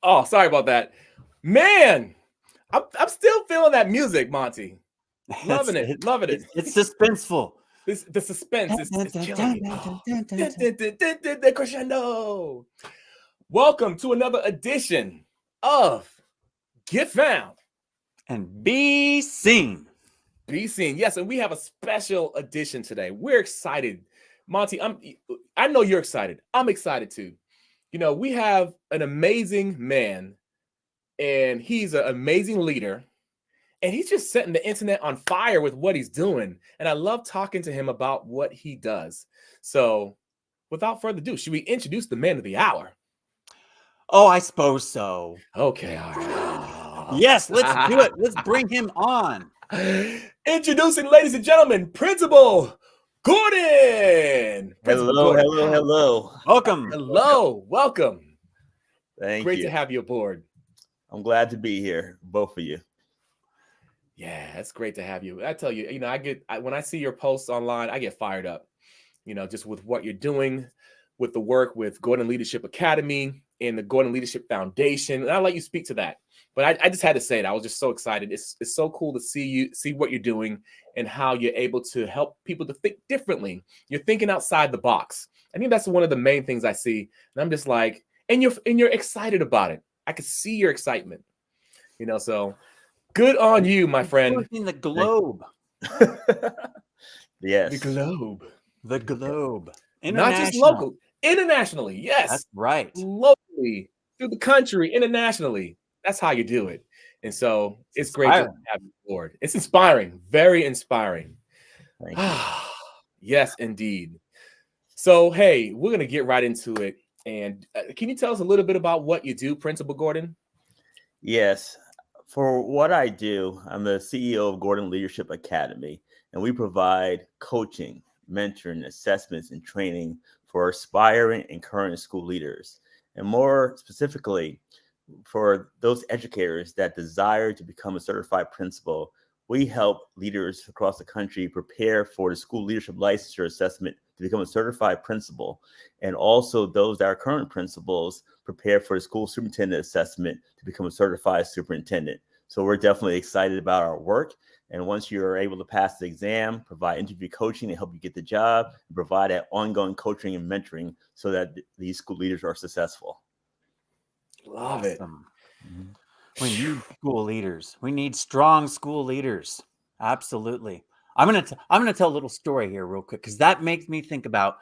Oh, sorry about that. Man, I'm still feeling that music, Monty. Loving it. Loving it. It's suspenseful. The suspense is killing me. The crescendo. Welcome to another edition of Get Found And be seen. Be Seen. Yes, and we have a special edition today. We're excited. Monty, I know you're excited. I'm excited too. You know, we have an amazing man, and he's an amazing leader, and he's just setting the internet on fire with what he's doing. And I love talking to him about what he does. So without further ado, should we introduce the man of the hour? Oh, I suppose so. Okay, all right. Yes, let's do it. Let's bring him on. Introducing, ladies and gentlemen, Principal Gordon. Hello. Welcome. Hello, welcome. Thank Great you. to have you aboard. I'm glad to be here, both of you. Yeah, it's great to have you. I tell you, you know, when I see your posts online, I get fired up, you know, just with what you're doing, with the work with Gordon Leadership Academy and the Gordon Leadership Foundation. And I'll let you speak to that. But I just had to say it. I was just so excited. It's so cool to see what you're doing and how you're able to help people to think differently. You're thinking outside the box. I think that's one of the main things I see. And I'm just like, and you're excited about it. I could see your excitement, you know, so good on you, my friend. In the globe. Yes. The globe. Not just local, internationally. Yes. That's right. Locally, through the country, internationally. That's how you do it. And so it's great to have you aboard. It's inspiring, very inspiring. Thank you. Yes, indeed. So, hey, we're going to get right into it. And can you tell us a little bit about what you do, Principal Gordon? Yes. For what I do, I'm the CEO of Gordon Leadership Academy, and we provide coaching, mentoring, assessments, and training for aspiring and current school leaders. And more specifically, for those educators that desire to become a certified principal, we help leaders across the country prepare for the school leadership licensure assessment to become a certified principal. And also those that are current principals prepare for the school superintendent assessment to become a certified superintendent. So we're definitely excited about our work. And once you're able to pass the exam, provide interview coaching to help you get the job, and provide that ongoing coaching and mentoring so that these school leaders are successful. Love it. We need school leaders. We need strong school leaders. Absolutely. I'm gonna tell a little story here real quick, because that makes me think about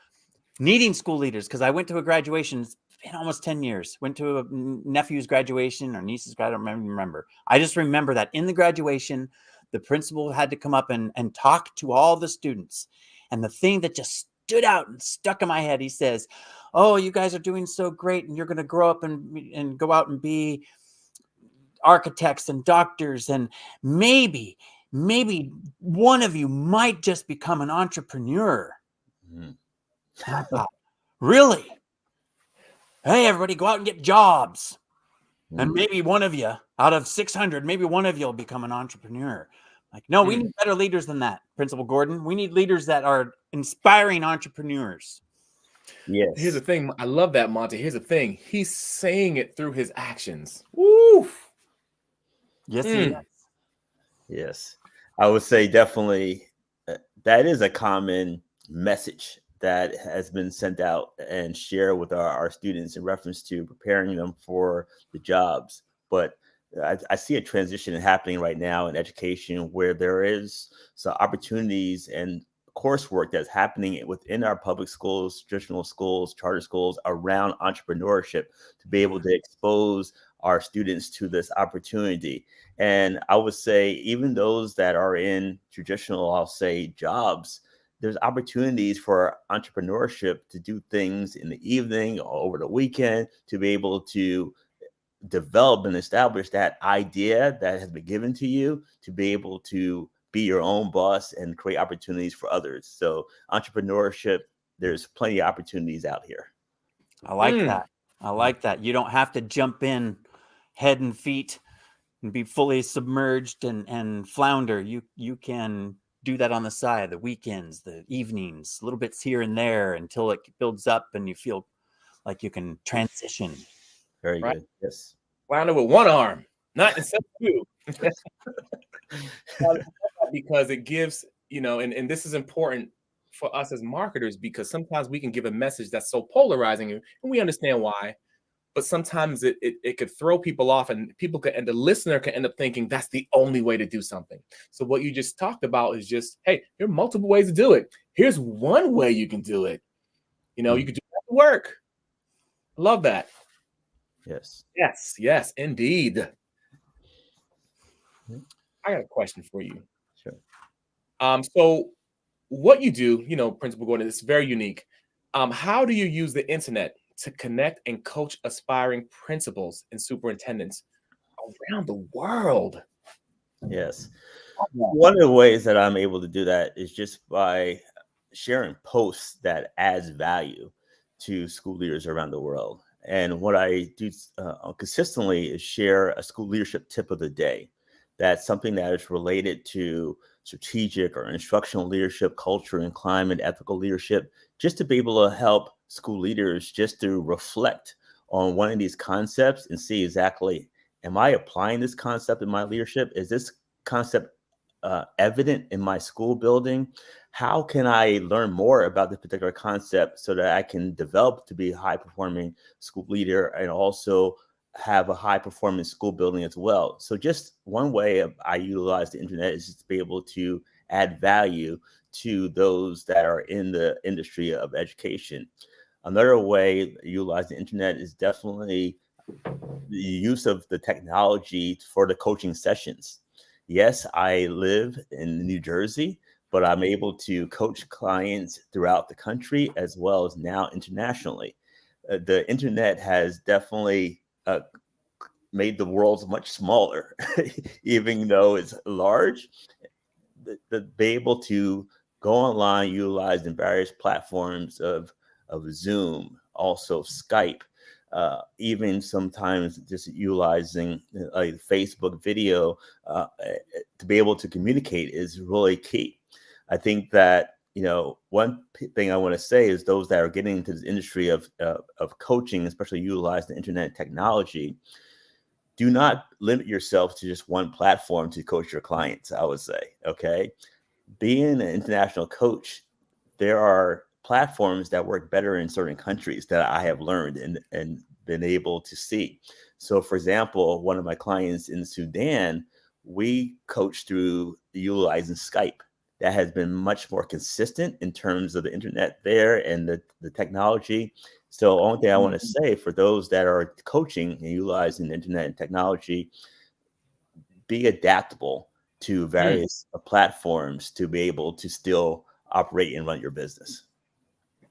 needing school leaders. Because I went to a graduation. It's been almost 10 years. Went to a nephew's graduation or niece's graduation. I don't remember. I just remember that in the graduation, the principal had to come up and talk to all the students. And the thing that just stood out and stuck in my head, he says, "Oh, you guys are doing so great, and you're going to grow up and go out and be architects and doctors, and maybe one of you might just become an entrepreneur." And I thought, really? Hey, everybody, go out and get jobs. And maybe one of you, out of 600, maybe one of you will become an entrepreneur. Like, no, we need better leaders than that, Principal Gordon. We need leaders that are inspiring entrepreneurs. Yes. Here's the thing. I love that, Monty. Here's the thing. He's saying it through his actions. Woo! Yes, he is. Yes. I would say definitely that is a common message that has been sent out and shared with our students in reference to preparing them for the jobs. But I see a transition happening right now in education where there is some opportunities and coursework that's happening within our public schools, traditional schools, charter schools around entrepreneurship to be able to expose our students to this opportunity. And I would say even those that are in traditional, I'll say, jobs, there's opportunities for entrepreneurship to do things in the evening or over the weekend to be able to develop and establish that idea that has been given to you to be able to be your own boss and create opportunities for others. So entrepreneurship, there's plenty of opportunities out here. I like that. I like that. You don't have to jump in head and feet and be fully submerged and flounder. You can do that on the side, the weekends, the evenings, little bits here and there until it builds up and you feel like you can transition. Very good. Yes. Flounder with one arm, not instead of two. Because it gives, and this is important for us as marketers, because sometimes we can give a message that's so polarizing, and we understand why, but sometimes it could throw people off, and the listener can end up thinking that's the only way to do something. So what you just talked about is just, hey, there are multiple ways to do it. Here's one way you can do it. You could do that work. Love that. Yes. Yes, indeed. I got a question for you. Sure. So what you do, Principal Gordon, is very unique. How do you use the internet to connect and coach aspiring principals and superintendents around the world? Yes. One of the ways that I'm able to do that is just by sharing posts that adds value to school leaders around the world. And what I do consistently is share a school leadership tip of the day. That's something that is related to strategic or instructional leadership, culture and climate, ethical leadership, just to be able to help school leaders just to reflect on one of these concepts and see exactly, am I applying this concept in my leadership? Is this concept evident in my school building? How can I learn more about this particular concept so that I can develop to be a high performing school leader and also have a high performance school building as well? So just one way I utilize the internet is to be able to add value to those that are in the industry of education. Another way I utilize the internet is definitely the use of the technology for the coaching sessions. Yes, I live in New Jersey, but I'm able to coach clients throughout the country as well as now internationally. The internet has definitely made the world much smaller, even though it's large. Be able to go online, utilized in various platforms of Zoom, also Skype, even sometimes just utilizing like Facebook video to be able to communicate is really key. I think that, one thing I want to say is those that are getting into this industry of coaching, especially utilize the internet technology, do not limit yourself to just one platform to coach your clients, I would say, okay? Being an international coach, there are platforms that work better in certain countries that I have learned and been able to see. So for example, one of my clients in Sudan, we coach through utilizing Skype. That has been much more consistent in terms of the internet there and the technology. So only thing I want to say for those that are coaching and utilizing the internet and technology, be adaptable to various platforms to be able to still operate and run your business.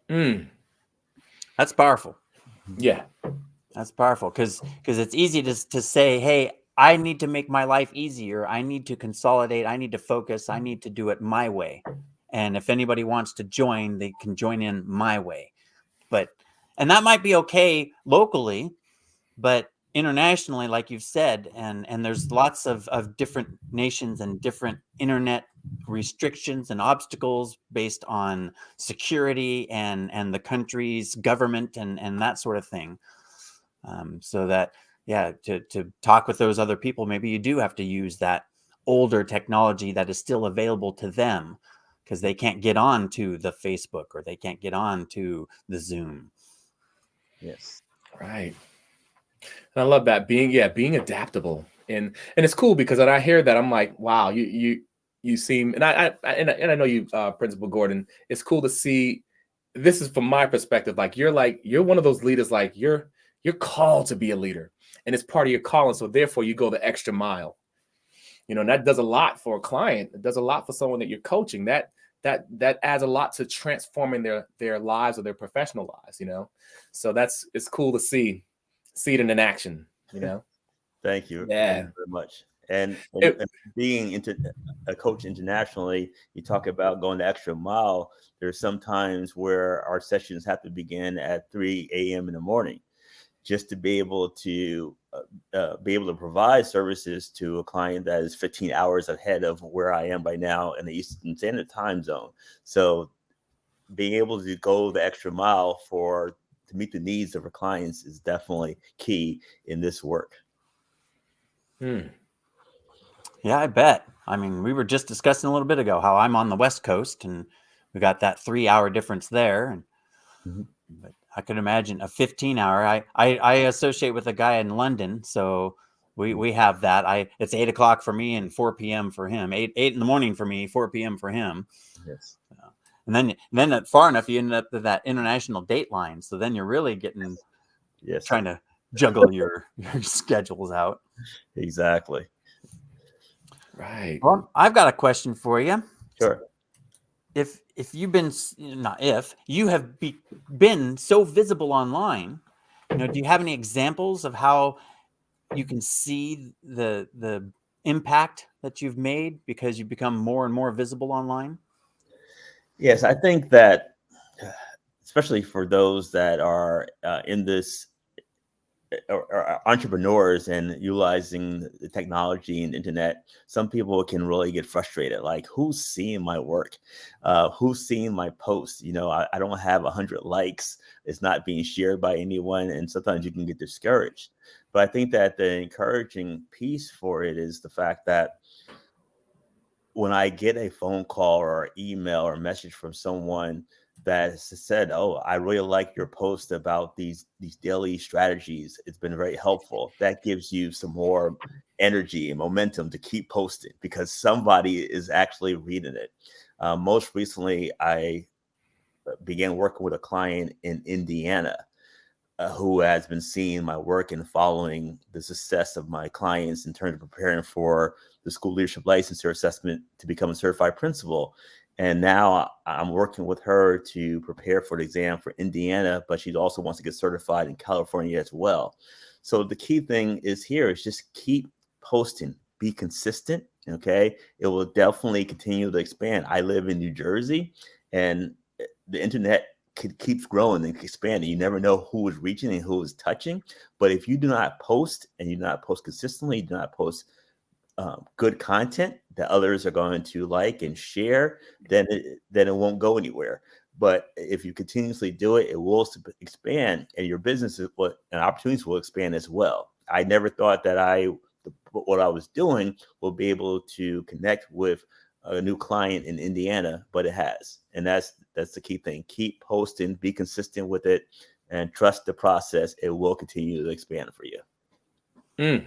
That's powerful. Yeah. That's powerful because it's easy to say, hey, I need to make my life easier. I need to consolidate. I need to focus. I need to do it my way. And if anybody wants to join, they can join in my way. And that might be okay locally, but internationally, like you've said, and there's lots of different nations and different internet restrictions and obstacles based on security and the country's government and that sort of thing. So that, to talk with those other people, maybe you do have to use that older technology that is still available to them because they can't get on to the Facebook or they can't get on to the Zoom. Yes. Right. And I love that being adaptable And it's cool because when I hear that, I'm like, wow, you seem, and I know you, Principal Gordon. It's cool to see. This is from my perspective. You're one of those leaders. Like you're called to be a leader, and it's part of your calling. So therefore, you go the extra mile. And that does a lot for a client. It does a lot for someone that you're coaching. That adds a lot to transforming their lives or their professional lives. So it's cool to see it in action. Thank you. Thank Yeah. you very much. And It- being a coach internationally, you talk about going the extra mile. There's some times where our sessions have to begin at 3 a.m. in the morning, just to be able to provide services to a client that is 15 hours ahead of where I am by now in the Eastern Standard Time Zone. So being able to go the extra mile to meet the needs of our clients is definitely key in this work. Yeah, I bet. I mean, we were just discussing a little bit ago how I'm on the West Coast and we got that 3-hour difference there. And but I could imagine a 15-hour. I associate with a guy in London, so we have that. It's 8 o'clock for me and 4 p.m. for him. 8 in the morning for me, 4 p.m. for him. Yes. And then far enough, you end up with that international date line. So then you're really getting trying to juggle your schedules out. Exactly. Right. Well, I've got a question for you. Sure. If you've been you have been so visible online, do you have any examples of how you can see the impact that you've made because you've become more and more visible online? Yes, I think that, especially for those that are in this or entrepreneurs and utilizing the technology and internet, some people can really get frustrated. Like, who's seeing my work? Who's seeing my posts? I don't have 100 likes. It's not being shared by anyone. And sometimes you can get discouraged. But I think that the encouraging piece for it is the fact that when I get a phone call or email or message from someone that said, "Oh, I really like your post about these daily strategies. It's been very helpful." That gives you some more energy and momentum to keep posting because somebody is actually reading it. Most recently, I began working with a client in Indiana who has been seeing my work and following the success of my clients in terms of preparing for the school leadership licensure assessment to become a certified principal. And now I'm working with her to prepare for the exam for Indiana, but she also wants to get certified in California as well. So the key thing is just keep posting, be consistent. Okay. It will definitely continue to expand. I live in New Jersey and the internet keeps growing and expanding. You never know who is reaching and who is touching. But if you do not post and you do not post consistently, you do not post good content that others are going to like and share, then it won't go anywhere. But if you continuously do it, it will expand, and your business and opportunities will expand as well. I never thought that what I was doing will be able to connect with a new client in Indiana, but it has. And that's the key thing. Keep posting, be consistent with it, and trust the process. It will continue to expand for you.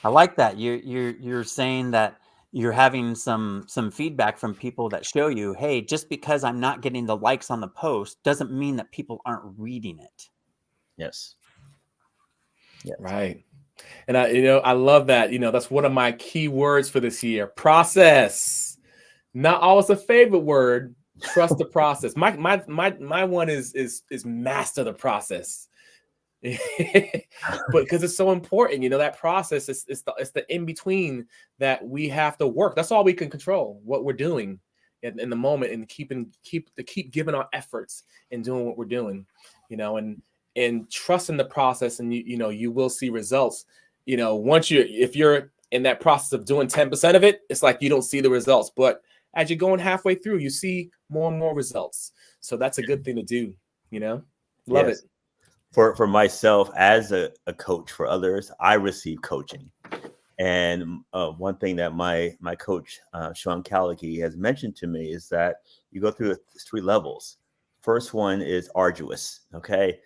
I like that. You're saying that you're having some feedback from people that show you, hey, just because I'm not getting the likes on the post doesn't mean that people aren't reading it. Yes. Right. And I love that. That's one of my key words for this year. Process. Not always a favorite word. Trust the process. My one is master the process. But because it's so important, that process is the in between that we have to work. That's all we can control, what we're doing in the moment, and keep giving our efforts and doing what we're doing, and trusting the process, and you will see results. If you're in that process of doing 10% of it, it's like you don't see the results, but as you're going halfway through, you see more and more results. So that's a good thing to do. Love it. For myself as a coach for others, I receive coaching. And one thing that my coach, Sean Calicky, has mentioned to me is that you go through 3 levels. First one is arduous. Okay.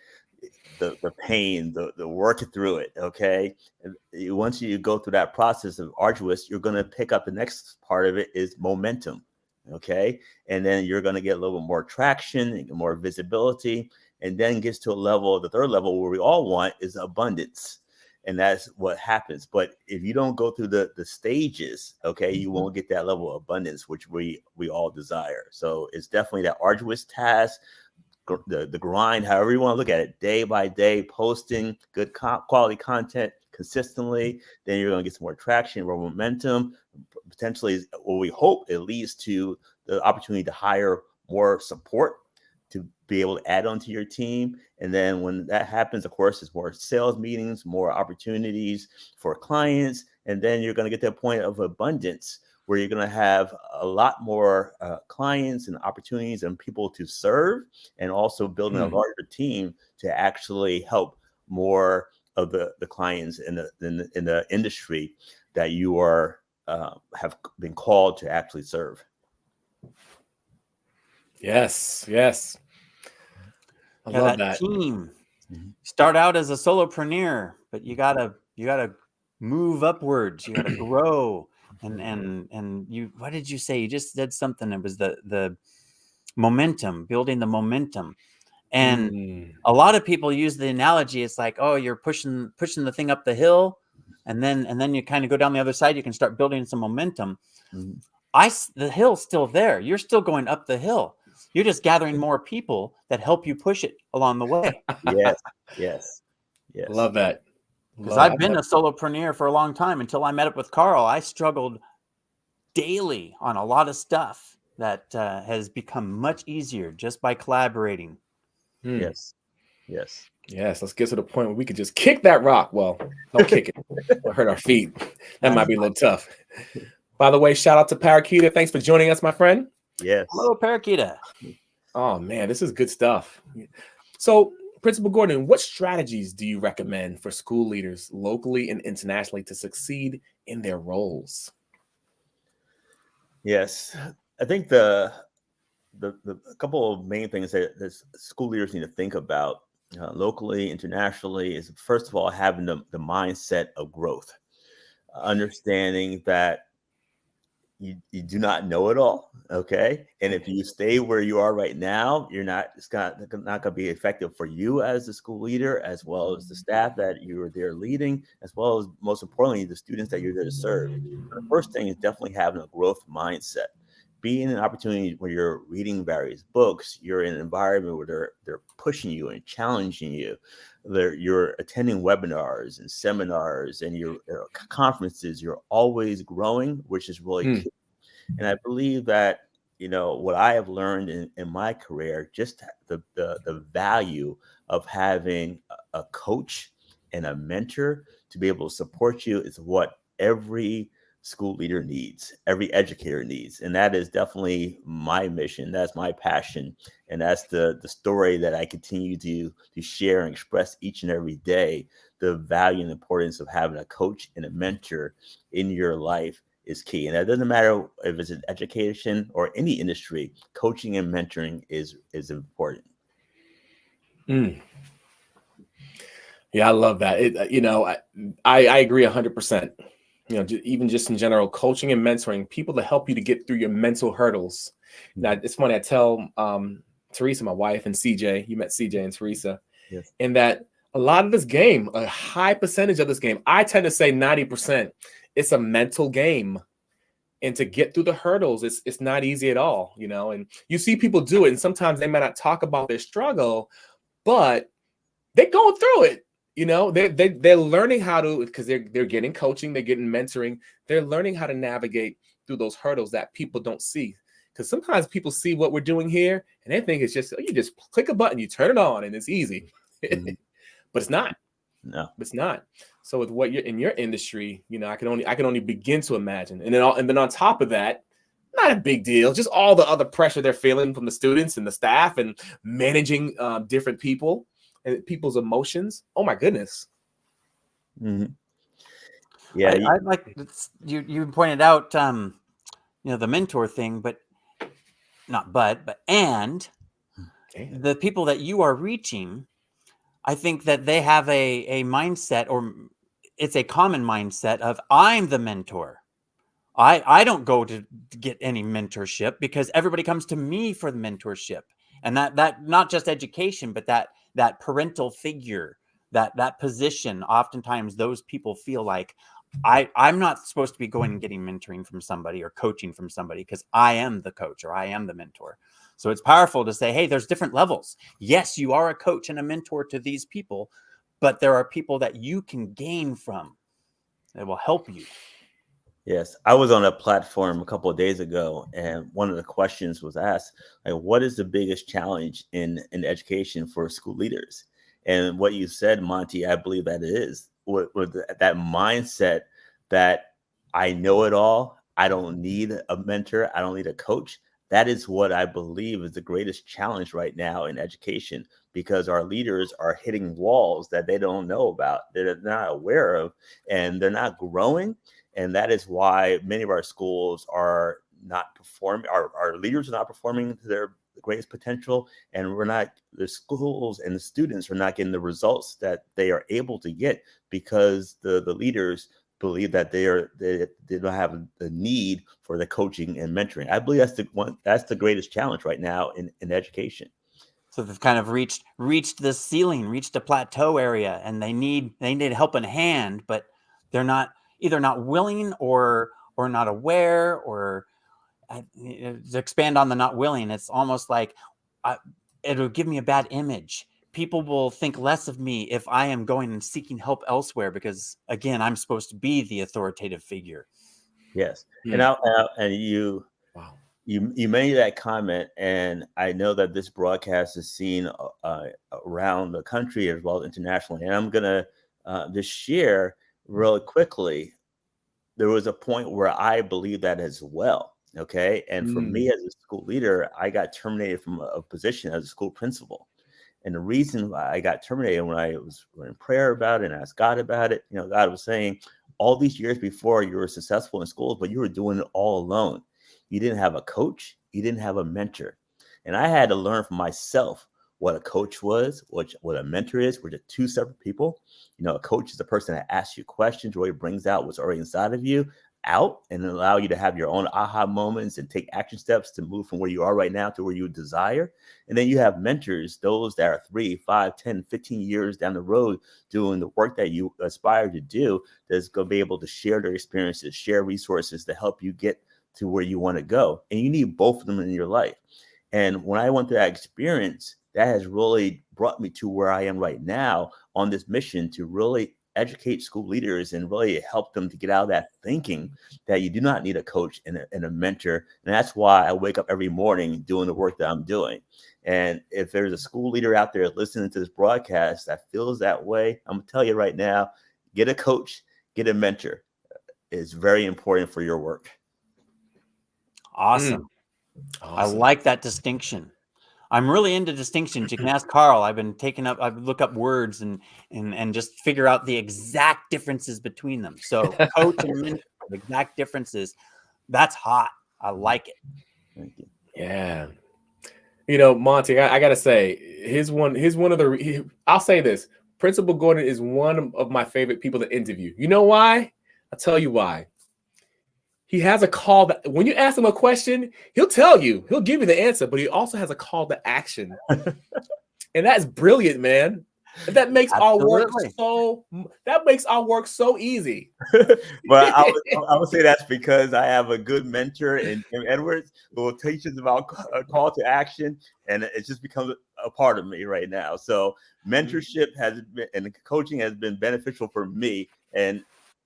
the pain, the working through it. Okay. And once you go through that process of arduous, you're going to pick up the next part of it is momentum. Okay. And then you're going to get a little bit more traction, more visibility, and then gets to a level, the third level where we all want is abundance. And that's what happens. But if you don't go through the stages, okay, you won't get that level of abundance, which we all desire. So it's definitely that arduous task, the grind, however you want to look at it, day by day, posting good quality content consistently. Then you're going to get some more traction, more momentum. Potentially, what we hope it leads to the opportunity to hire more support to be able to add on to your team. And then when that happens, of course, there's more sales meetings, more opportunities for clients. And then you're going to get to a point of abundance where you're going to have a lot more clients and opportunities and people to serve, and also building a larger team to actually help more of the clients in the industry that you are have been called to actually serve. Yes. I love that. Team. Start out as a solopreneur, but you gotta move upwards. You gotta grow. And you, what did you say? You just said something. It was the momentum, building the momentum. And a lot of people use the analogy. It's like, oh, you're pushing the thing up the hill, and then you kind of go down the other side. You can start building some momentum. The hill's still there. You're still going up the hill. You're just gathering more people that help you push it along the way. Yes. Love that. Because I've been a solopreneur for a long time until I met up with Carl. I struggled daily on a lot of stuff that has become much easier just by collaborating. Yes. Let's get to the point where we could just kick that rock. Well, don't kick it. It'll hurt our feet. That might be a little tough. By the way, shout out to Parakeeta. Thanks for joining us, my friend. Yes. Hello, Parakeeta. Oh, man, this is good stuff. So, Principal Gordon, what strategies do you recommend for school leaders locally and internationally to succeed in their roles? Yes, I think the couple of main things that school leaders need to think about locally, internationally, is first of all having the mindset of growth, understanding that you do not know it all, okay? And if you stay where you are right now, it's not going to be effective for you as the school leader, as well as the staff that you are there leading, as well as, most importantly, the students that you're there to serve. The first thing is definitely having a growth mindset. Being an opportunity where you're reading various books, you're in an environment where they're pushing you and challenging you. You're attending webinars and seminars and your conferences. You're always growing, which is really key. And I believe that, what I have learned in my career, just the value of having a coach and a mentor to be able to support you is what every school leader needs, every educator needs. And that is definitely my mission. That's my passion. And that's the story that I continue to share and express each and every day. The value and importance of having a coach and a mentor in your life is key. And that doesn't matter if it's in education or any industry, coaching and mentoring is important. Yeah, I love that. I agree 100%. Even just in general, coaching and mentoring people to help you to get through your mental hurdles. Now, it's funny, I tell Teresa, my wife, and CJ, you met CJ and Teresa, yes, and that a lot of this game, a high percentage of this game, I tend to say 90%, it's a mental game. And to get through the hurdles, it's not easy at all, and you see people do it, and sometimes they might not talk about their struggle, but they're going through it. They're learning how to, because they're getting coaching, they're getting mentoring, they're learning how to navigate through those hurdles that people don't see. Because sometimes people see what we're doing here and they think it's just, you just click a button, you turn it on, and it's easy. But it's not. No, it's not. So with what you're in your industry, I can only begin to imagine. And then on top of that, not a big deal, just all the other pressure they're feeling from the students and the staff and managing different people and people's emotions. Oh my goodness. Yeah, I like you pointed out the mentor thing, but the people that you are reaching I think that they have a mindset, or it's a common mindset of I'm the mentor. I don't go to get any mentorship because everybody comes to me for the mentorship. And that not just education, but that parental figure, that position, oftentimes those people feel like I'm not supposed to be going and getting mentoring from somebody or coaching from somebody because I am the coach or I am the mentor. So it's powerful to say, hey, there's different levels. Yes, you are a coach and a mentor to these people, but there are people that you can gain from that will help you. Yes, I was on a platform a couple of days ago, and one of the questions was asked, like, what is the biggest challenge in education for school leaders? And what you said, Monty, I believe that it is with that mindset that I know it all. I don't need a mentor. I don't need a coach. That is what I believe is the greatest challenge right now in education, because our leaders are hitting walls that they don't know about, that they're not aware of, and they're not growing. And that is why many of our schools are not performing, our leaders are not performing to their greatest potential. And the schools and the students are not getting the results that they are able to get because the leaders believe that they don't have the need for the coaching and mentoring. I believe that's the greatest challenge right now in education. So they've kind of reached the ceiling, reached a plateau area, and they need a helping hand, but they're not either not willing or not aware, or to expand on the not willing. It's almost like it'll give me a bad image. People will think less of me if I am going and seeking help elsewhere because, again, I'm supposed to be the authoritative figure. Yes, Hmm. and you. Wow. You made that comment, and I know that this broadcast is seen around the country as well as internationally. And I'm gonna just share really quickly. There was a point where I believed that as well. Okay, and for me Mm. as a school leader, I got terminated from a position as a school principal. And the reason why I got terminated, when I was in prayer about it and asked God about it, God was saying, all these years before, you were successful in schools, but you were doing it all alone. You didn't have a coach, you didn't have a mentor. And I had to learn for myself what a coach was, what a mentor is, which are two separate people. A coach is the person that asks you questions, really brings out what's already inside of you out and allow you to have your own aha moments and take action steps to move from where you are right now to where you desire. And then you have mentors, those that are 3, 5, 10, 15 years down the road doing the work that you aspire to do, that's going to be able to share their experiences, share resources to help you get to where you want to go. And you need both of them in your life. And when I went through that experience, that has really brought me to where I am right now on this mission to really educate school leaders and really help them to get out of that thinking that you do not need a coach and a mentor. And that's why I wake up every morning doing the work that I'm doing. And if there's a school leader out there listening to this broadcast that feels that way, I'm going to tell you right now, get a coach, get a mentor. It's very important for your work. Awesome. I Awesome. like that distinction. I'm really into distinctions. You can ask Carl. I've look up words and just figure out the exact differences between them. So coach and mentor, exact differences. That's hot. I like it. Thank you. Yeah. Monty, I gotta say, I'll say this. Principal Gordon is one of my favorite people to interview. You know why? I'll tell you why. He has a call that when you ask him a question, he'll tell you, he'll give you the answer, but he also has a call to action. And that's brilliant, man. That makes Absolutely. our work so easy. But I would say that's because I have a good mentor in Jim Edwards who will teach us about a call to action, and it just becomes a part of me right now. So mentorship and coaching has been beneficial for me. And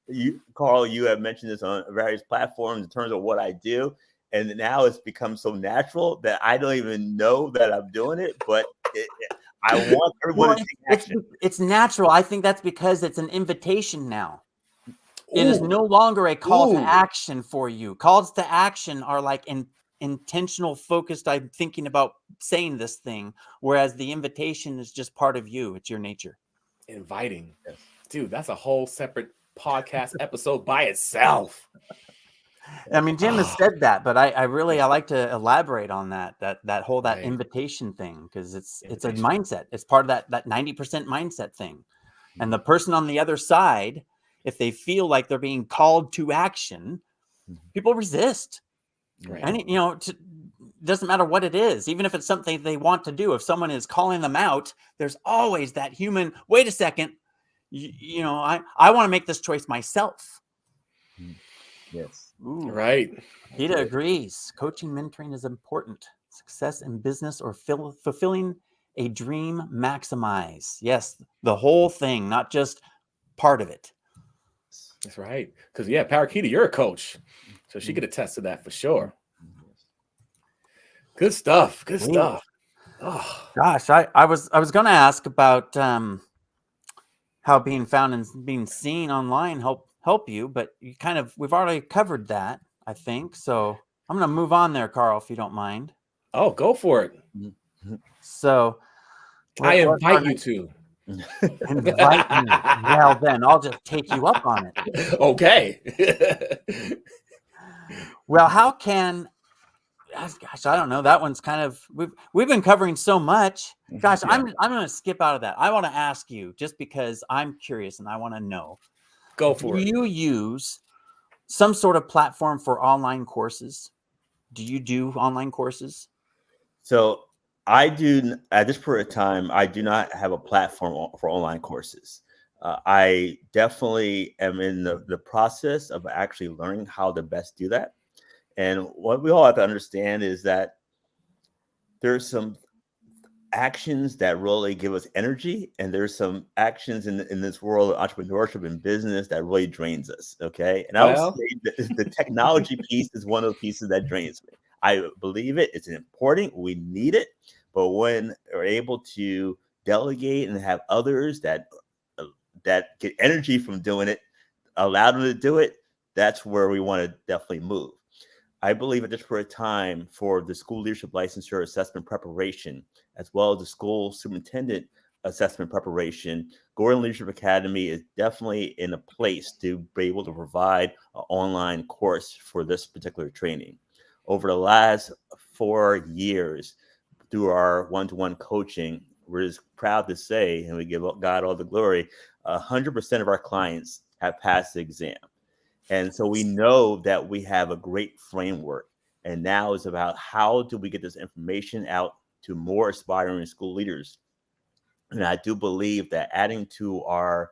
you, Carl, you have mentioned this on various platforms in terms of what I do, and now it's become so natural that I don't even know that I'm doing it, but I want everyone Well, to take action. it's natural. I think that's because it's an invitation now. It is Ooh, no longer a call to ooh. action for you. Calls to action are like intentional, focused. I'm thinking about saying this thing, whereas the invitation is just part of you. It's your nature. Inviting. Yes. Dude, that's a whole separate podcast episode by itself. I mean, Jim has said that, but I really I like to elaborate on that whole that Right. invitation thing, because it's a Invitation. mindset. It's part of that 90% mindset thing. And the person on the other side, if they feel like they're being called to action, people resist. Right. And doesn't matter what it is, even if it's something they want to do. If someone is calling them out, there's always that human, wait a second, I want to make this choice myself. Yes. Ooh. Right. Peter agrees. Coaching, mentoring is important. Success in business or fulfilling a dream maximize. Yes, the whole thing, not just part of it. That's right. Because yeah, Parakita, you're a coach, so she could attest to that for sure. Good stuff. Good Sweet. stuff. Oh, Gosh, I was going to ask about how being found and being seen online help you, but we've already covered that, I think. So I'm going to move on there, Carl, if you don't mind. oh, go for it. So I invite you to. Invite me. Well, then I'll just take you up on it. Okay. Well, how can, gosh, I don't know. That one's kind of, we've been covering so much. Gosh, Yeah. I'm going to skip out of that. I want to ask you, just because I'm curious and I want to know. Go for it. Do you use some sort of platform for online courses? Do you do online courses? So I do, at this period of time, I do not have a platform for online courses. I definitely am in the process of actually learning how to best do that. And what we all have to understand is that there's some actions that really give us energy, and there's some actions in this world of entrepreneurship and business that really drains us. Okay. And I would Well, say that the technology piece is one of the pieces that drains me. I believe it. It's important. We need it. But when we're able to delegate and have others that get energy from doing it, allow them to do it, that's where we want to definitely move. I believe at this period of time for the school leadership licensure assessment preparation, as well as the school superintendent assessment preparation, Gordon Leadership Academy is definitely in a place to be able to provide an online course for this particular training. Over the last 4 years, through our one-to-one coaching, we're just proud to say, and we give God all the glory, 100% of our clients have passed the exam. And so we know that we have a great framework. And now it's about how do we get this information out to more aspiring school leaders. And I do believe that adding to our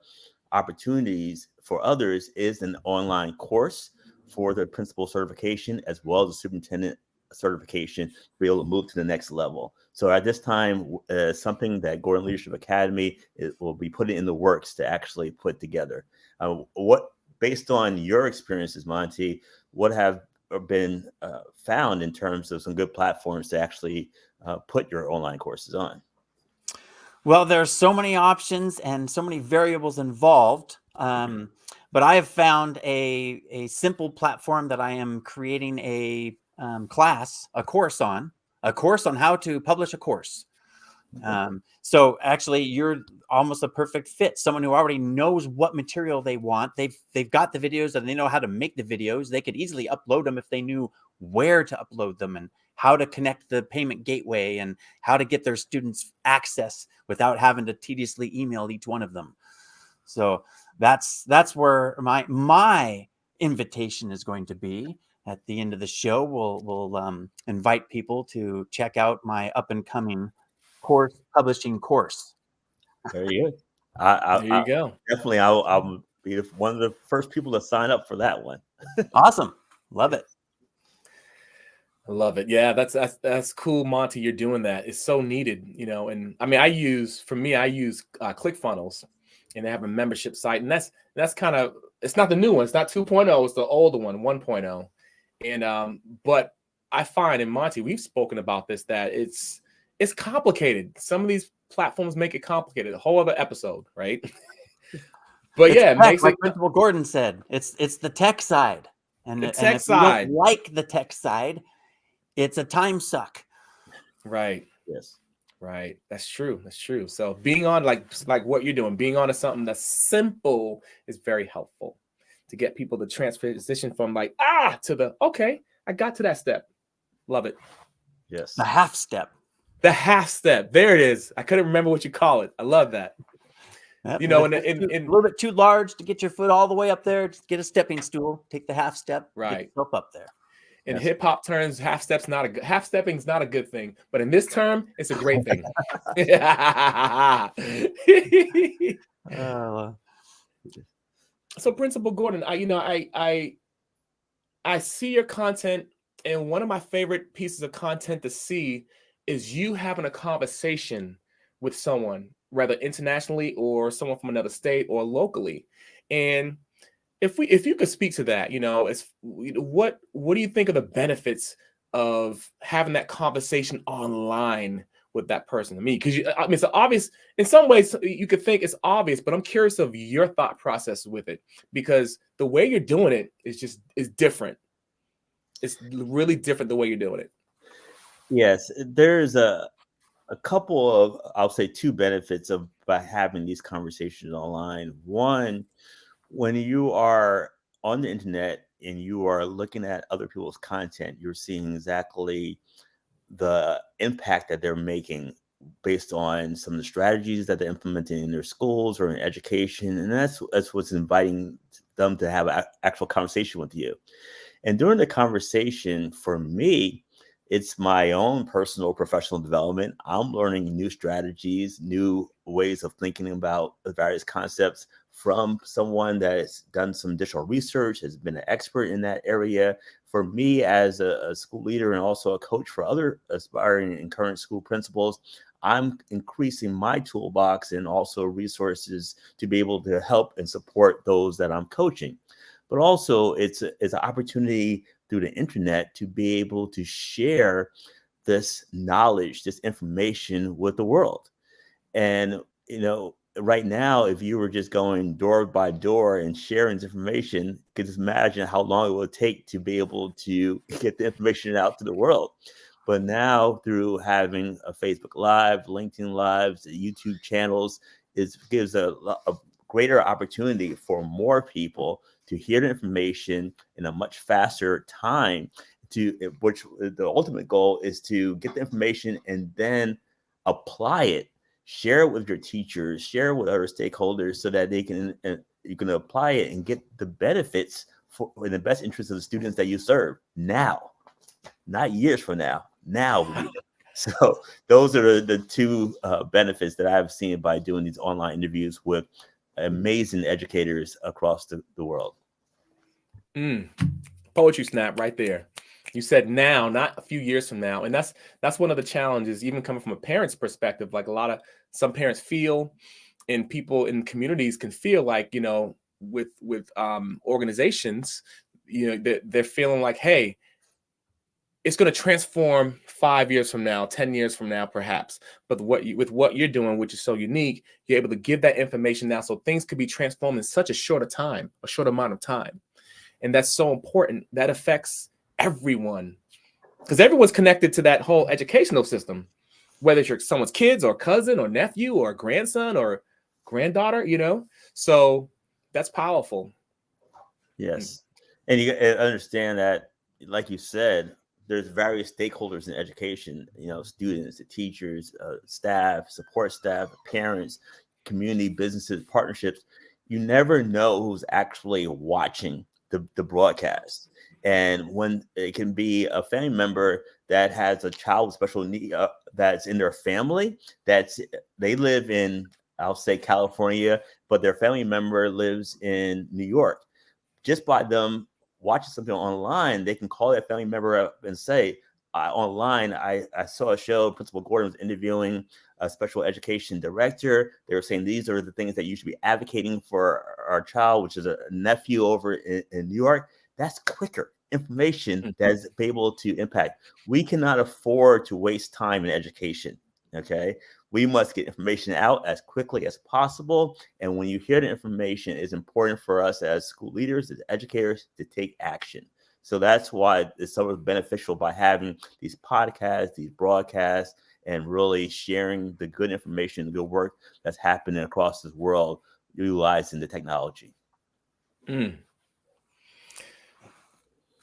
opportunities for others is an online course for the principal certification as well as the superintendent certification to be able to move to the next level. So at this time, something that Gordon Leadership Academy will be putting in the works to actually put together. Based on your experiences, Monty, what have been found in terms of some good platforms to actually put your online courses on? Well, there's so many options and so many variables involved. But I have found a simple platform that I am creating a course on how to publish a course. So actually you're almost a perfect fit. Someone who already knows what material they want. They've got the videos and they know how to make the videos. They could easily upload them if they knew where to upload them and how to connect the payment gateway and how to get their students access without having to tediously email each one of them. So that's where my invitation is going to be. At the end of the show, we'll invite people to check out my up and coming course publishing course. Very good. there you go. Definitely, I'll be one of the first people to sign up for that one. Awesome. Love it. I love it. Yeah, that's cool, Monty. You're doing that. It's so needed, And I mean, I use ClickFunnels, and they have a membership site, and that's kind of, it's not the new one. It's not 2.0. It's the older one, 1.0. And but I find, and Monty, we've spoken about this, that it's complicated. Some of these platforms make it complicated. A whole other episode, right? But yeah, it makes like it Principal Gordon said. It's the tech side, and the tech if side. you don't like the tech side, it's a time suck. Right. Yes. Right. That's true. That's true. So being on like what you're doing, being on to something that's simple is very helpful to get people to transition from like, to the, okay, I got to that step. Love it. Yes. The half step. The half step. There it is. I couldn't remember what you call it. I love that. Yep. You know, a little bit too large to get your foot all the way up there. Just get a stepping stool, take the half step, right, get yourself up there. In hip hop terms, half stepping's not a good thing, but in this term, it's a great thing. So, Principal Gordon, I see your content, and one of my favorite pieces of content to see is you having a conversation with someone, whether internationally or someone from another state or locally. And if you could speak to that, what do you think are the benefits of having that conversation online with that person? Because it's obvious in some ways. You could think it's obvious, but I'm curious of your thought process with it, because the way you're doing it is different. It's really different the way you're doing it. Yes, there's a couple of, I'll say, two benefits of by having these conversations online. One, when you are on the internet and you are looking at other people's content, you're seeing exactly the impact that they're making based on some of the strategies that they're implementing in their schools or in education. And that's what's inviting them to have an actual conversation with you. And during the conversation, for me, it's my own personal professional development. I'm learning new strategies, new ways of thinking about the various concepts from someone that has done some additional research, has been an expert in that area. For me, as a school leader and also a coach for other aspiring and current school principals, I'm increasing my toolbox and also resources to be able to help and support those that I'm coaching. But also, it's an opportunity through the internet to be able to share this knowledge, this information with the world. And, right now, if you were just going door by door and sharing this information, you could just imagine how long it would take to be able to get the information out to the world. But now, through having a Facebook Live, LinkedIn Lives, YouTube channels, it gives a greater opportunity for more people to hear the information in a much faster time, which the ultimate goal is to get the information and then apply it, share it with your teachers, share it with other stakeholders so that you can apply it and get the benefits in the best interest of the students that you serve now, not years from now. So those are the two benefits that I've seen by doing these online interviews with amazing educators across the world. Poetry snap right there. You said now, not a few years from now. And that's one of the challenges, even coming from a parent's perspective. Like some parents feel, and people in communities can feel like, with organizations, they're feeling like, hey, it's going to transform 5 years from now, 10 years from now, perhaps. But with what you're doing, which is so unique, you're able to give that information now so things could be transformed in such a short amount of time. And that's so important. That affects everyone, because everyone's connected to that whole educational system, whether it's someone's kids or cousin or nephew or grandson or granddaughter, So that's powerful. Yes. And you understand that, like you said, there's various stakeholders in education, students, the teachers, staff, support staff, parents, community, businesses, partnerships. You never know who's actually watching the broadcast. And when it can be a family member that has a child with special need that's in their family, they live in, I'll say, California, but their family member lives in New York. Just by them watching something online, they can call that family member up and say, online, I saw a show, Principal Gordon was interviewing a special education director. They were saying these are the things that you should be advocating for our child, which is a nephew over in New York. That's quicker information that's able to impact. We cannot afford to waste time in education, okay? We must get information out as quickly as possible. And when you hear the information, it's important for us as school leaders, as educators, to take action. So that's why it's so beneficial by having these podcasts, these broadcasts, and really sharing the good information, the good work that's happening across this world, utilizing the technology.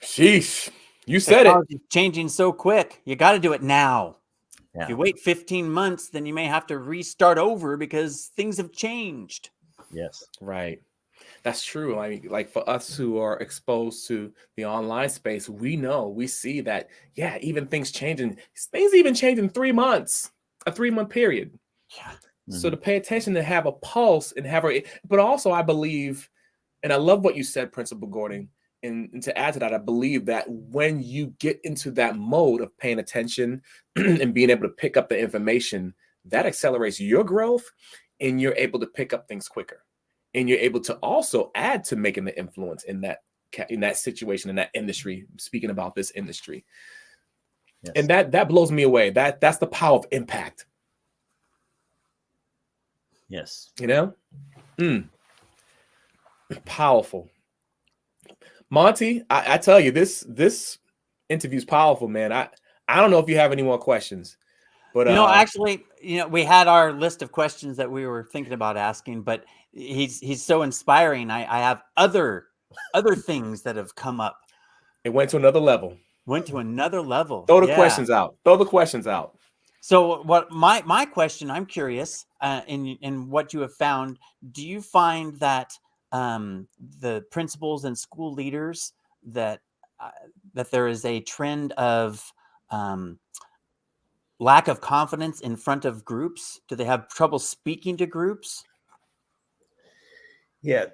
Sheesh. You said it. Technology is changing so quick. You got to do it now. If Yeah. you wait 15 months, then you may have to restart over because things have changed. Yes. Right. That's true. I mean, like for us who are exposed to the online space, we see that, yeah, even things even change in 3 months, a 3 month period. Yeah. So Mhm. to pay attention, to have a pulse and but also I believe, and I love what you said, Principal Gordon. And to add to that, I believe that when you get into that mode of paying attention and being able to pick up the information, that accelerates your growth and you're able to pick up things quicker. And you're able to also add to making the influence in that situation, in that industry, speaking about this industry. And Yes. that blows me away. That's the power of impact, Yes. you know? Mm, powerful. Monty, I tell you, this interview's powerful, man. I don't know if you have any more questions, but Actually, we had our list of questions that we were thinking about asking, but he's so inspiring. I have other things that have come up. it went to another level. Went to another level. Throw the Yeah. questions out. Throw the questions out. So what my question, I'm curious, in what you have found, do you find that the principals and school leaders that that there is a trend of lack of confidence in front of groups? Do they have trouble speaking to groups? Yeah.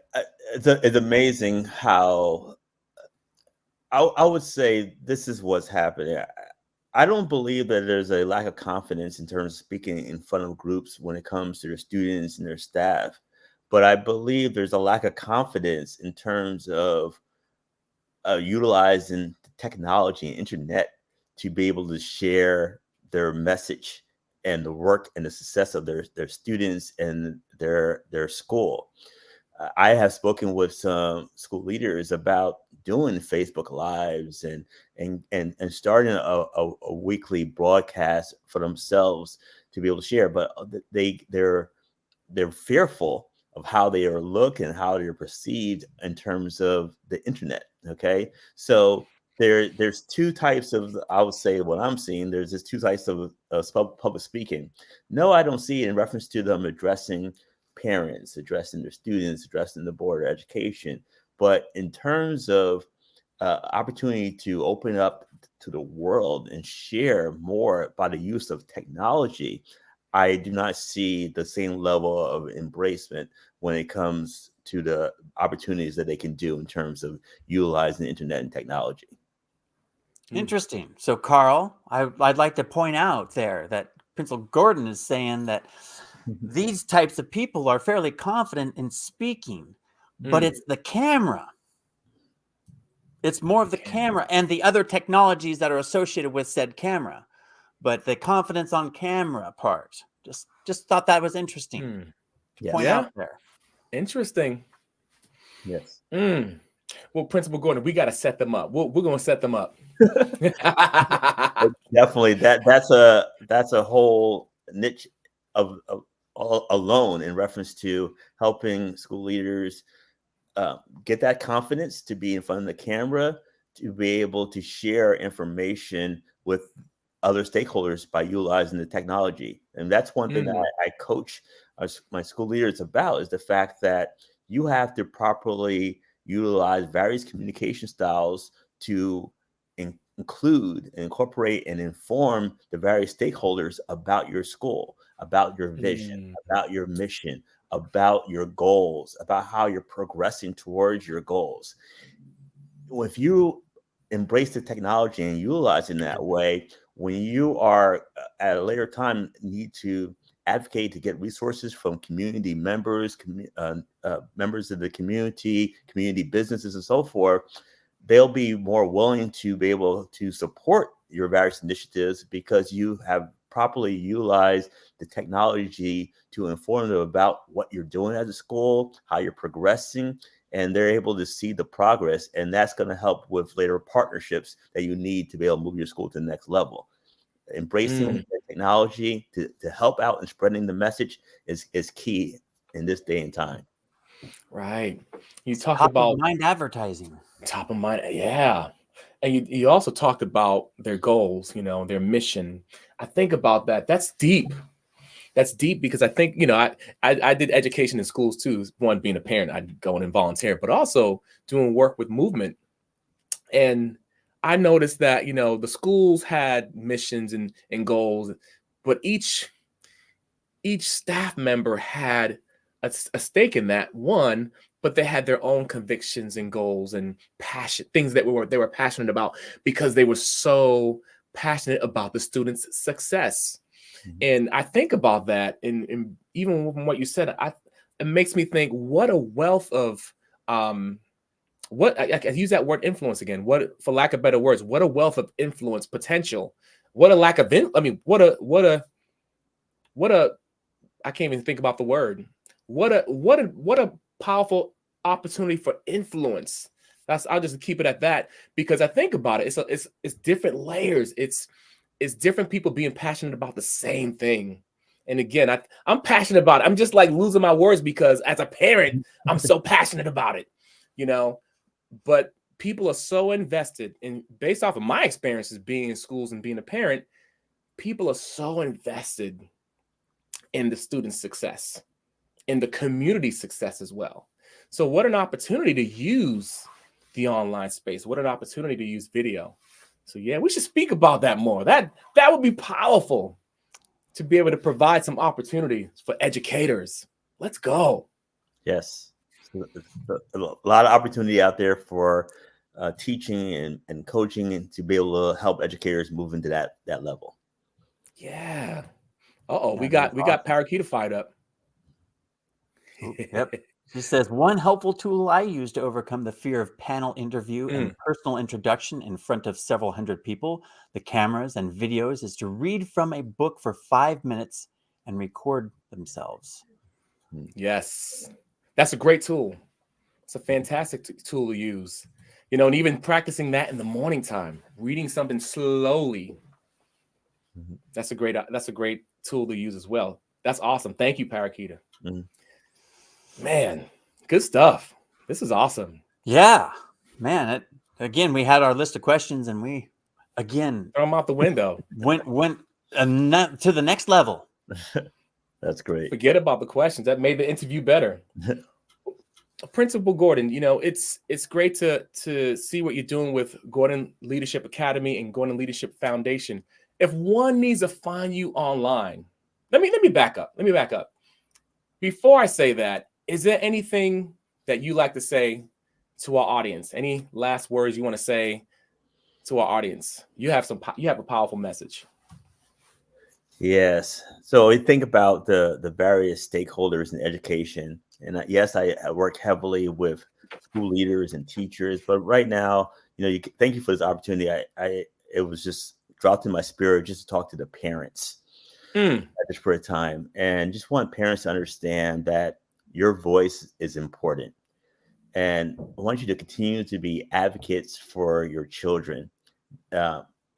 It's amazing how I would say this is what's happening. I don't believe that there's a lack of confidence in terms of speaking in front of groups when it comes to their students and their staff. But I believe there's a lack of confidence in terms of utilizing technology and internet to be able to share their message and the work and the success of their students and their school. I have spoken with some school leaders about doing Facebook Lives and starting a weekly broadcast for themselves to be able to share, but they're fearful of how they are looked and how they're perceived in terms of the internet. Okay, so there's two types of, I would say, what I'm seeing. There's just two types of public speaking. No, I don't see it in reference to them addressing parents, addressing their students, addressing the board of education. But in terms of opportunity to open up to the world and share more by the use of technology, I do not see the same level of embracement when it comes to the opportunities that they can do in terms of utilizing the internet and technology. Interesting. So, Carl, I'd like to point out there that Principal Gordon is saying that these types of people are fairly confident in speaking, but it's the camera. It's more of the camera and the other technologies that are associated with said camera, but the confidence on camera part. Just thought that was interesting to point out there. Interesting. Yes. Well, Principal Gordon, we got to set them up. We're going to set them up. Definitely, that's a whole niche of alone in reference to helping school leaders get that confidence to be in front of the camera, to be able to share information with other stakeholders by utilizing the technology. And that's one thing that I coach my school leaders about, is the fact that you have to properly utilize various communication styles to include, incorporate, and inform the various stakeholders about your school, about your vision, about your mission, about your goals, about how you're progressing towards your goals. If you embrace the technology and utilize it in that way, when you are at a later time need to advocate to get resources from community members, members of the community businesses, and so forth, they'll be more willing to be able to support your various initiatives because you have properly utilized the technology to inform them about what you're doing as a school, how you're progressing, and they're able to see the progress. And that's going to help with later partnerships that you need to be able to move your school to the next level. Embracing technology to help out in spreading the message is key in this day and time. Right. You talked Top of about mind advertising. top of mind. Yeah. And you also talked about their goals, their mission. I think about that. That's deep. That's deep because I think, I did education in schools too. One, being a parent, I'd go in and volunteer, but also doing work with movement. And I noticed that, the schools had missions and goals, but each staff member had a stake in that one, but they had their own convictions and goals and passion, things that they were passionate about because they were so passionate about the students' success. Mhm. And I think about that, and even from what you said, it makes me think what a wealth of what I use that word influence again. What, for lack of better words, what a wealth of influence potential. What a lack of I mean, what a I can't even think about the word. What a powerful opportunity for influence. I'll just keep it at that because I think about it. It's different layers. It's different people being passionate about the same thing. And again, I'm passionate about it. I'm just like losing my words because as a parent, I'm so passionate about it, you know. But people are so invested in, based off of my experiences being in schools and being a parent, people are so invested in the student's success, in the community success as well. So what an opportunity to use the online space. What an opportunity to use video. So yeah, we should speak about that more. That would be powerful to be able to provide some opportunities for educators. Let's go. Yes. So a lot of opportunity out there for teaching and coaching and to be able to help educators move into that level. Yeah. Uh-oh, we That's got Parakeeta fired up. Ooh, yep. She says, one helpful tool I use to overcome the fear of panel interview and personal introduction in front of several hundred people, the cameras and videos, is to read from a book for 5 minutes and record themselves. Yes. That's a great tool. It's a fantastic tool to use. And even practicing that in the morning time, reading something slowly. Mhm. That's a great tool to use as well. That's awesome. Thank you, Parakeeta. Mhm. Man, good stuff. This is awesome. Yeah, man. Again, we had our list of questions, and we again Throw them out the window. went to the next level. That's great. Forget about the questions. That made the interview better. Principal Gordon, it's great to see what you're doing with Gordon Leadership Academy and Gordon Leadership Foundation. If one needs to find you online, let me back up. Before I say that, is there anything that you like to say to our audience? Any last words you want to say to our audience? You have a powerful message. Yes. So we think about the various stakeholders in education, and yes, I work heavily with school leaders and teachers. But right now, thank you for this opportunity. It was just dropped in my spirit just to talk to the parents at this point in time, and just want parents to understand that your voice is important, and I want you to continue to be advocates for your children.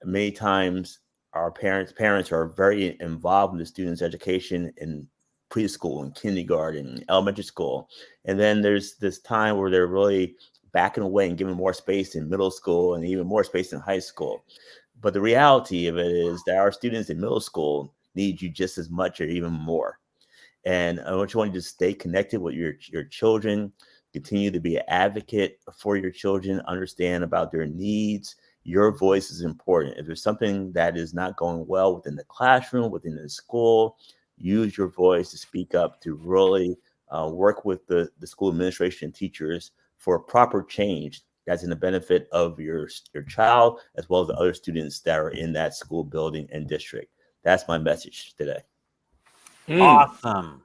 Many times our parents are very involved in the students' education in preschool and kindergarten, elementary school. And then there's this time where they're really backing away and giving more space in middle school and even more space in high school. But the reality of it is that our students in middle school need you just as much or even more. And I want you to stay connected with your children, continue to be an advocate for your children, understand about their needs. Your voice is important. If there's something that is not going well within the classroom, within the school, use your voice to speak up, to really work with the school administration and teachers for proper change that's in the benefit of your child, as well as the other students that are in that school building and district. That's my message today. Awesome.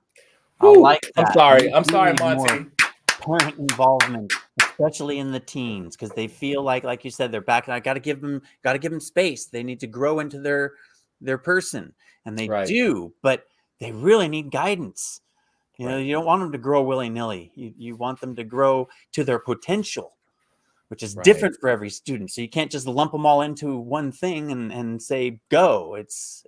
Woo. I like that. I'm sorry, need more Monty. parent involvement, especially in the teens, because they feel like you said, they're back. And I got to give them space. They need to grow into their person, and they do, but they really need guidance. You don't want them to grow willy-nilly. You want them to grow to their potential, which is different for every student. So you can't just lump them all into one thing and say go. It's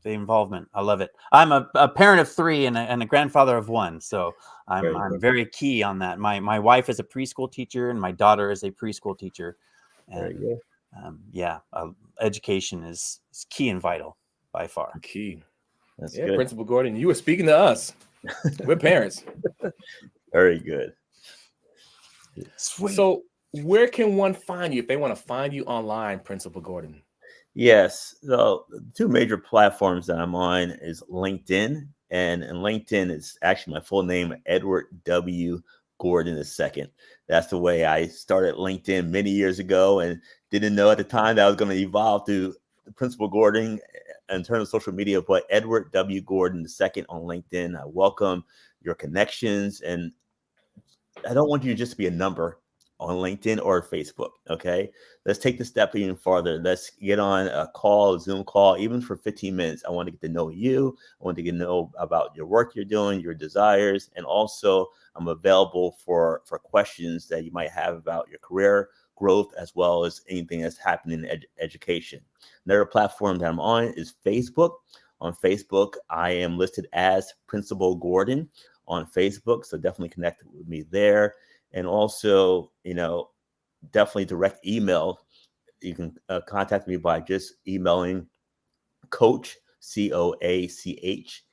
the involvement. I love it. I'm a parent of 3 and a grandfather of 1, so I'm very key on that. My wife is a preschool teacher and my daughter is a preschool teacher, Very And good. education is key and vital by far. Key. That's Yeah, good. Principal Gordon, you were speaking to us. We're parents. Very good. Sweet. So where can one find you if they want to find you online, Principal Gordon? Yes. So the two major platforms that I'm on is LinkedIn, and LinkedIn is actually my full name, Edward W. Gordon II. That's the way I started LinkedIn many years ago, and didn't know at the time that I was going to evolve to the Principal Gordon in terms of social media. But Edward W. Gordon II on LinkedIn. I welcome your connections, and I don't want you just to be a number on LinkedIn or Facebook. Okay. Let's take the step even farther. Let's get on a call, a Zoom call, even for 15 minutes. I want to get to know you. I want to get to know about your work you're doing, your desires. And also I'm available for questions that you might have about your career growth, as well as anything that's happening in education. Another platform that I'm on is Facebook. On Facebook, I am listed as Principal Gordon on Facebook. So definitely connect with me there. And also, definitely direct email. You can contact me by just emailing Coach, COACHEW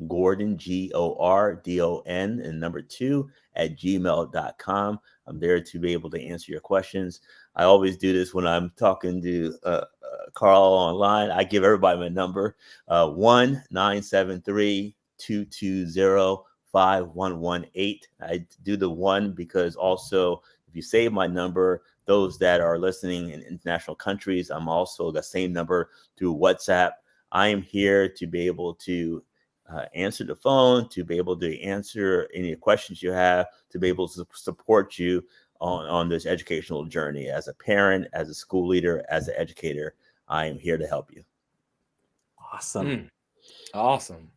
Gordon, GORDON, and number 2 at gmail.com. I'm there to be able to answer your questions. I always do this when I'm talking to Carl online. I give everybody my number, 1-973-220-5118. I do the 1 because also if you save my number, those that are listening in international countries, I'm also the same number through WhatsApp. I am here to be able to answer the phone, to be able to answer any questions you have, to be able to support you on this educational journey. As a parent, as a school leader, as an educator, I am here to help you. Awesome. Awesome.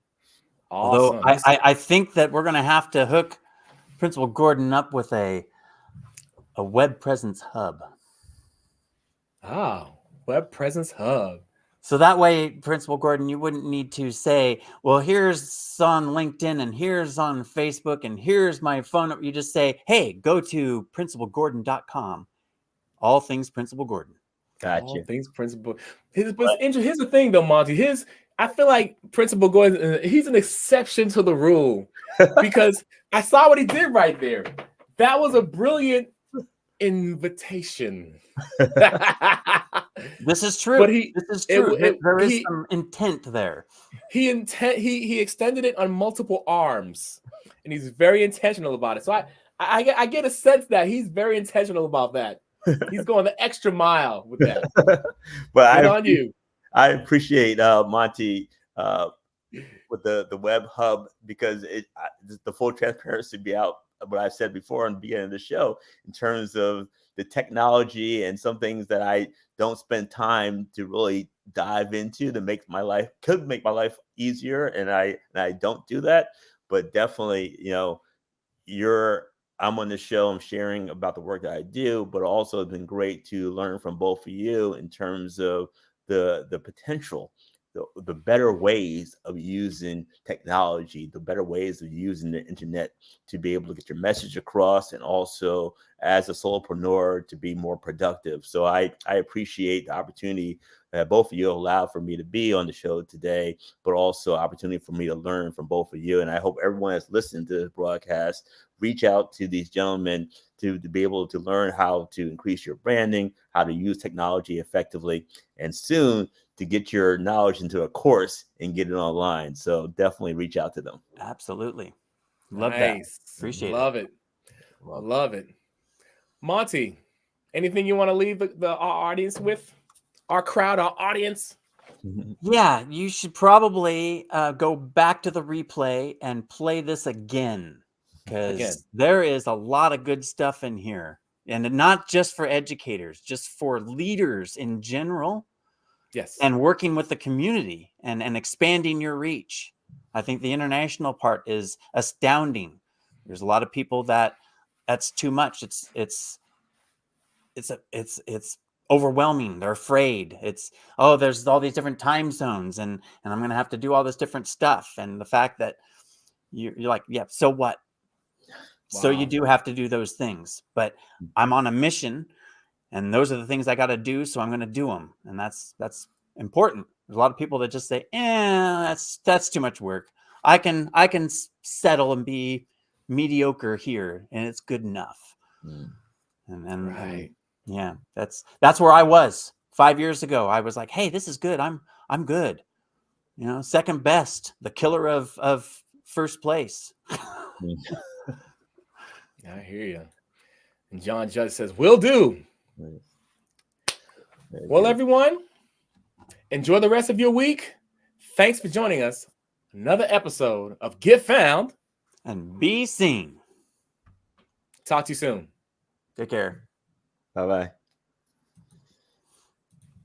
Although I think that we're going to have to hook Principal Gordon up with a web presence hub. Web presence hub. So that way, Principal Gordon, you wouldn't need to say, well, here's on LinkedIn and here's on Facebook and here's my phone number. You just say, hey, go to principalgordon.com. All things Principal Gordon. Gotcha. All things Principal. Here's the thing, though, Monty. I feel like Principal Gordon, he's an exception to the rule because I saw what he did right there. That was a brilliant invitation. This is true. But this is true. There is some intent there. He extended it on multiple arms, and he's very intentional about it. So I get a sense that he's very intentional about that. He's going the extra mile with that. But I appreciate Monty with the web hub, because the full transparency be out what I said before in the beginning of the show in terms of the technology and some things that I don't spend time to really dive into to make my life easier, and I don't do that. But definitely, I'm on the show, I'm sharing about the work that I do, but also it's been great to learn from both of you in terms of the potential, the better ways of using technology, the better ways of using the internet to be able to get your message across, and also as a solopreneur to be more productive. So I appreciate the opportunity that both of you allowed for me to be on the show today, but also opportunity for me to learn from both of you. And I hope everyone that's listening to this broadcast reach out to these gentlemen to be able to learn how to increase your branding, how to use technology effectively, and soon to get your knowledge into a course and get it online. So definitely reach out to them. Absolutely. Love that. Appreciate it. Love it. Monty, anything you want to leave our audience with? Our crowd, our audience? Yeah, you should probably go back to the replay and play this again, because there is a lot of good stuff in here, and not just for educators, just for leaders in general. Yes. And working with the community and expanding your reach. I think the international part is astounding. There's a lot of people that's too much. It's overwhelming. They're afraid. There's all these different time zones, and I'm going to have to do all this different stuff. And the fact that you're like, yeah, so what? Wow. So you do have to do those things, but I'm on a mission, and those are the things I got to do. So I'm going to do them. And that's important. There's a lot of people that just say, that's too much work. I can settle and be mediocre here and it's good enough. And yeah, that's where I was 5 years ago. I was like, hey, this is good. I'm good. Second best, the killer of first place. I hear you. And John Judge says, will do. Well, everyone, enjoy the rest of your week. Thanks for joining us. Another episode of Get Found and Be Seen. Talk to you soon. Take care. Bye-bye.